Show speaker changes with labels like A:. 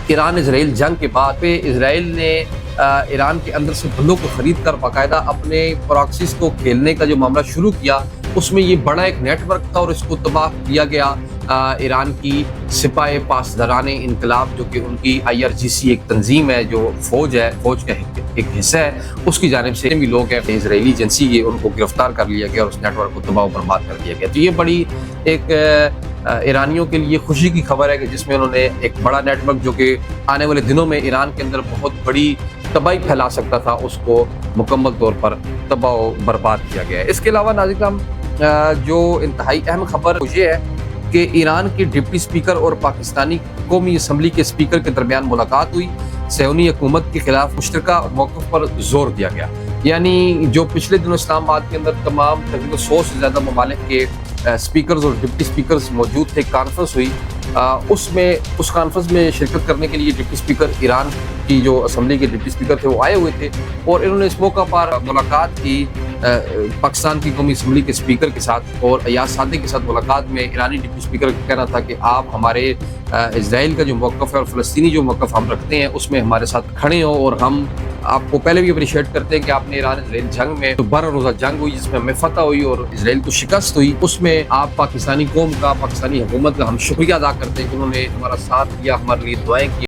A: ایران اسرائیل جنگ کے بعد پہ اسرائیل نے ایران کے اندر سے بندوں کو خرید کر باقاعدہ اپنے پراکسیز کو کھیلنے کا جو معاملہ شروع کیا، اس میں یہ بڑا ایک نیٹ ورک تھا اور اس کو تباہ کیا گیا ایران کی سپاہ پاسداران انقلاب، جو کہ ان کی IRGC ایک تنظیم ہے، جو فوج ہے، فوج کا ایک حصہ ہے، اس کی جانب سے بھی لوگ ہیں اسرائیلی ایجنسی کے، ان کو گرفتار کر لیا گیا اور اس نیٹ ورک کو تباہ و برباد کر دیا گیا۔ تو یہ بڑی ایک ایرانیوں کے لیے خوشی کی خبر ہے کہ جس میں انہوں نے ایک بڑا نیٹ ورک جو کہ آنے والے دنوں میں ایران کے اندر بہت بڑی تباہی پھیلا سکتا تھا، اس کو مکمل طور پر تباہ و برباد کیا گیا ہے۔ اس کے علاوہ ناظرین کرام، جو انتہائی اہم خبر یہ ہے کہ ایران کے ڈپٹی اسپیکر اور پاکستانی قومی اسمبلی کے اسپیکر کے درمیان ملاقات ہوئی۔ صہیونی حکومت کے خلاف مشترکہ موقف پر زور دیا گیا، یعنی جو پچھلے دنوں اسلام آباد کے اندر تمام تقریباً 100 سے زیادہ ممالک کے اسپیکرز اور ڈپٹی اسپیکرز موجود تھے، کانفرنس ہوئی، اس کانفرنس میں شرکت کرنے کے لیے ڈپٹی اسپیکر ایران کی جو اسمبلی کے ڈپٹی اسپیکر تھے وہ آئے ہوئے تھے، اور انہوں نے اس موقع پر ملاقات کی پاکستان کی قومی اسمبلی کے اسپیکر کے ساتھ، اور ایاز صادق کے ساتھ ملاقات میں ایرانی ڈپٹی اسپیکر کا کہنا تھا کہ آپ ہمارے اسرائیل کا جو موقف ہے اور فلسطینی جو موقف ہم رکھتے ہیں اس میں ہمارے ساتھ کھڑے ہوں، اور ہم آپ کو پہلے بھی اپریشیٹ کرتے ہیں کہ آپ نے ایران اسرائیل جنگ میں جو 12 روزہ جنگ ہوئی جس میں ہمیں فتح ہوئی اور اسرائیل کو شکست ہوئی، اس میں آپ پاکستانی قوم کا، پاکستانی حکومت کا ہم شکریہ ادا کرتے ہیں کہ انہوں نے ہمارا ساتھ دیا، ہمارے لیے دعائیں کی۔